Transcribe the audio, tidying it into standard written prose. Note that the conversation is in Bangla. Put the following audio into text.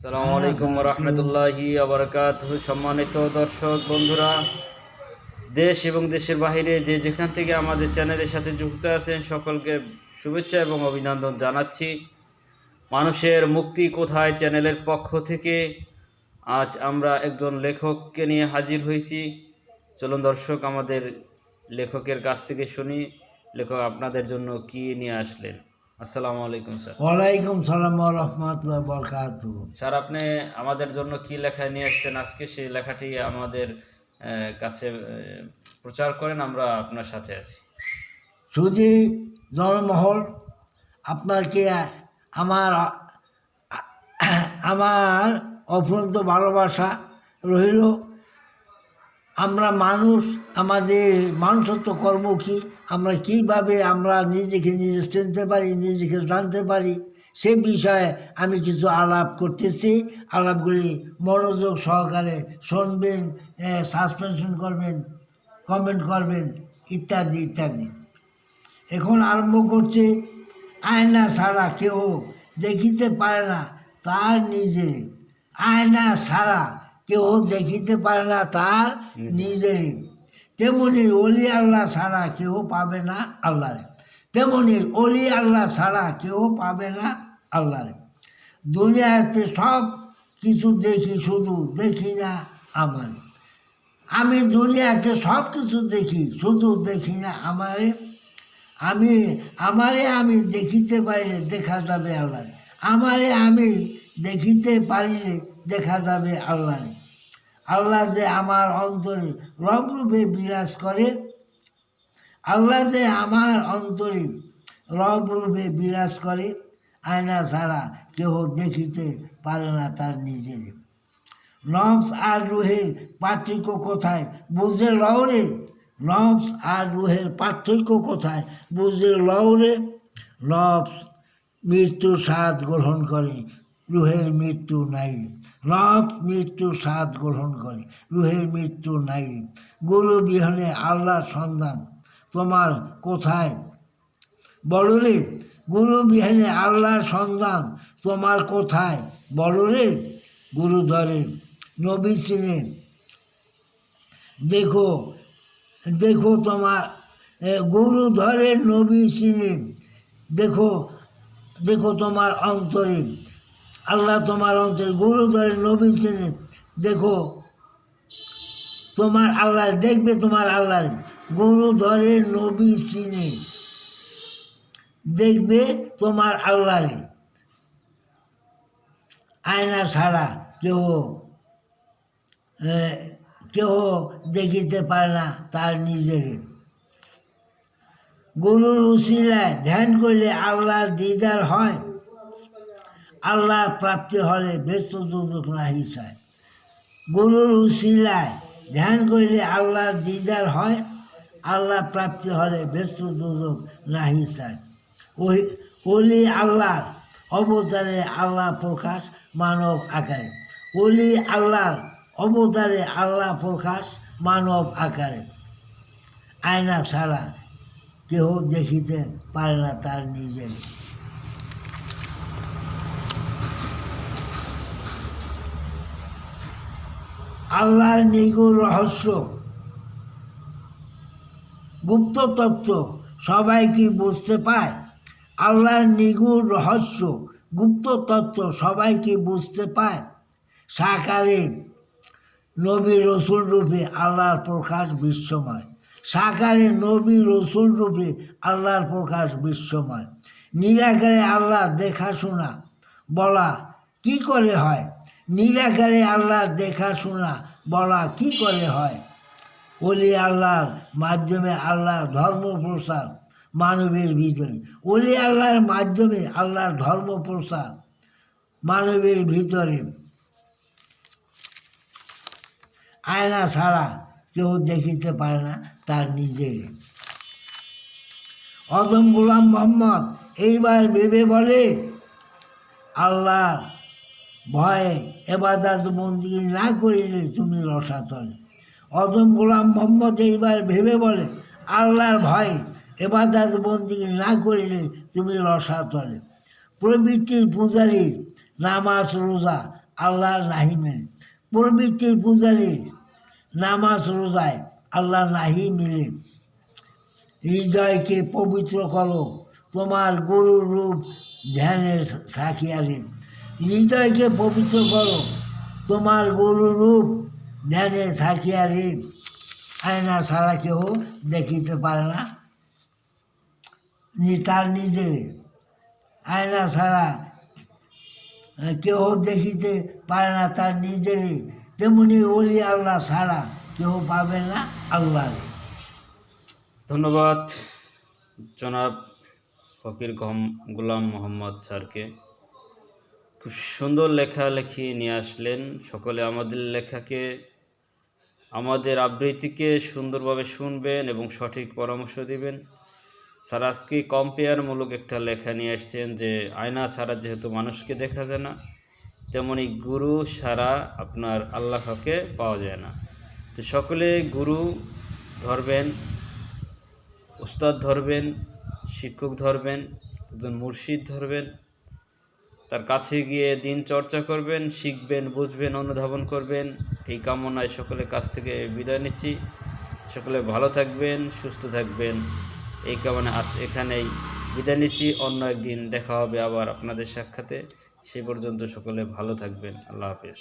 আসসালামু আলাইকুম রহমতুল্লাহি আবরকাতুহু। সম্মানিত দর্শক বন্ধুরা, দেশ এবং দেশের বাহিরে যে যেখান থেকে আমাদের চ্যানেলের সাথে যুক্ত আছেন সকলকে শুভেচ্ছা এবং অভিনন্দন জানাচ্ছি। মানুষের মুক্তি কোথায় চ্যানেলের পক্ষ থেকে আজ আমরা একজন লেখককে নিয়ে হাজির হয়েছি। চলুন দর্শক, আমাদের লেখকের কাছ থেকে শুনি লেখক আপনাদের জন্য কি নিয়ে আসলেন। আসসালামু আলাইকুম স্যার। ওয়ালাইকুম সালাম রহমতুল্লাহ বরকাতু। স্যার, আপনি আমাদের জন্য কি লেখা নিয়ে আসছেন আজকে, সেই লেখাটি আমাদের কাছে প্রচার করেন, আমরা আপনার সাথে আছি। সুধী জনমহল, আপনাকে আমার আমার অফুরন্ত ভালোবাসা রইল। আমরা মানুষ, আমাদের মানুষত্ব কর্ম কী, আমরা কীভাবে আমরা নিজেকে নিজে চিনতে পারি, নিজেকে জানতে পারি, সে বিষয়ে আমি কিছু আলাপ করতেছি। আলাপগুলি মনোযোগ সহকারে শুনবেন, সাসপেনশন করবেন, কমেন্ট করবেন, ইত্যাদি ইত্যাদি। এখন আরম্ভ করছে। আয়না ছাড়া কেউ দেখিতে পারে না তার নিজের। আয়না ছাড়া কেউ দেখিতে পারে না তার নিজেরই। তেমনি অলি আল্লাহ ছাড়া কেউ পাবে না আল্লাহরে। তেমনি অলি আল্লাহ ছাড়া কেউ পাবে না আল্লাহরে। দুনিয়াতে সব কিছু দেখি, শুধু দেখি না আমার। আমি দুনিয়াতে সব কিছু দেখি, শুধু দেখি না আমারে। আমি দেখিতে পারিলে দেখা যাবে আল্লাহ। আমি দেখিতে পারিলে দেখা যাবে আল্লাহ। আল্লাহ যে আমার অন্তরে রব রূপে বিরাজ করে, আল্লাহ যে আমার অন্তরে রব রূপে বিরাজ করে। আয়না ছাড়া কেউ দেখিতে পারে না তার নিজের। নফস আর রুহের পার্থক্য কোথায় বুঝে লওরে। নফস আর রুহের পার্থক্য কোথায় বুঝে লওরে। নফস মৃত্যুর স্বাদ গ্রহণ করে, রুহের মৃত্যু নাই। নফস মৃত্যুর স্বাদ গ্রহণ করে, রুহের মৃত্যু নাই। গুরু বিহনে আল্লাহর সন্ধান তোমার কোথায় বলো রে। গুরু বিহনে আল্লাহর সন্ধান তোমার কোথায় বলো রে। গুরু ধরে নবী চিনে দেখো, দেখো তোমার গুরু ধরে নবী চিনে দেখো, দেখো তোমার অন্তরে আল্লাহ তোমার অন্তরে। গুরু ধরে নবী চিনে দেখো তোমার আল্লাহ, দেখবে তোমার আল্লাহ। গুরু ধরে নবী চিনে দেখবে তোমার আল্লাহরে। আয়না ছাড়া কেউ দেখিতে পারে না তার নিজের। গুরুর উসিলায় ধ্যান করলে আল্লাহর দিদার হয়। আল্লাহ প্রাপ্তি হলে ব্যস্ত দুদক নাহি চায়। গুরুর উসিলায় ধ্যান করলে আল্লাহর দিদার হয়। আল্লাহ প্রাপ্তি হলে ব্যস্ত দুদক নাহি চায়। ওলি আল্লাহর অবতারে আল্লাহ প্রকাশ মানব আকারে। ওলি আল্লাহর অবতারে আল্লাহ প্রকাশ মানব আকারে। আয়না ছাড়া কেউ দেখিতে পারে না তার নিজের। আল্লাহর নিগুড় রহস্য গুপ্ত তত্ত্ব সবাই কি বুঝতে পায়। আল্লাহর নিগুড় রহস্য গুপ্ত তত্ত্ব সবাই কি বুঝতে পায়। সাকারে নবী রসুল রূপে আল্লাহর প্রকাশ বিশ্বময়। সাকারে নবী রসুল রূপে আল্লাহর প্রকাশ বিশ্বময়। নিরাকারে আল্লাহ দেখাশোনা বলা কি করে হয়। নিরাকারে আল্লাহর দেখাশোনা বলা কি করে হয়। ওলি আল্লাহর মাধ্যমে আল্লাহর ধর্ম প্রসার মানবের ভিতরে। ওলি আল্লাহর মাধ্যমে আল্লাহর ধর্ম প্রসার মানবের ভিতরে। আয়না ছাড়া কেউ দেখিতে পারে না তার নিজের। অদম গোলাম মোহাম্মদ এইবার ভেবে বলে, আল্লাহর ভয়ে এবাদত বন্দিগি না করিলে তুমি রসাতলে। অদম গোলাম মোহাম্মদ এইবার ভেবে বলে, আল্লাহর ভয়ে এবাদত বন্দিগি না করিলে তুমি রসাতলে। প্রবৃত্তির পূজারীর নামাজ রোজা আল্লাহ নাহি মেলে। প্রবৃত্তির পূজারী নামাজ রোজায় আল্লাহ নাহি মিলে। হৃদয়কে পবিত্র করো তোমার গুরুর রূপ ধ্যানের সাকিয়ারে। হৃদয়কে পবিত্র করো তোমার গুরুর রূপ ধ্যানে থাকিয়ারে। আয়না ছাড়া কেউ দেখিতে পারে না তার নিজের। আয়না ছাড়া কেউ দেখিতে পারে না তার নিজেরই, তেমনি ওলি আল্লাহ ছাড়া কেউ পাবে না আল্লাহ। ধন্যবাদ জনাব ফকির গোলাম মোহাম্মদ স্যারকে। খুব সুন্দর লেখালেখি নিয়ে আসলেন। সকলে আমাদের লেখাকে, আমাদের আবৃত্তিকে সুন্দরভাবে শুনবেন এবং সঠিক পরামর্শ দিবেন। স্যার আজকে কম্পেয়ারমূলক একটা লেখা নিয়ে আসছেন যে আয়না ছাড়া যেহেতু মানুষকে দেখা যায় না, তেমনি গুরু ছাড়া আপনার আল্লাহকে পাওয়া যায় না। তো সকলে গুরু ধরবেন, উস্তাদ ধরবেন, শিক্ষক ধরবেন, একজন মুর্শিদ ধরবেন, তার কাছে গিয়ে দিন চর্চা করবেন, শিখবেন, বুঝবেন, অনুধাবন করবেন। এই কামনায় সকলের কাছ থেকে বিদায় নিচ্ছি। সকলে ভালো থাকবেন, সুস্থ থাকবেন, এই কামনায় আজ এখানেই বিদায় নিচ্ছি। অন্য একদিন দেখা হবে আবার আপনাদের সাক্ষাতে। সেই পর্যন্ত সকলে ভালো থাকবেন। আল্লাহ হাফেজ।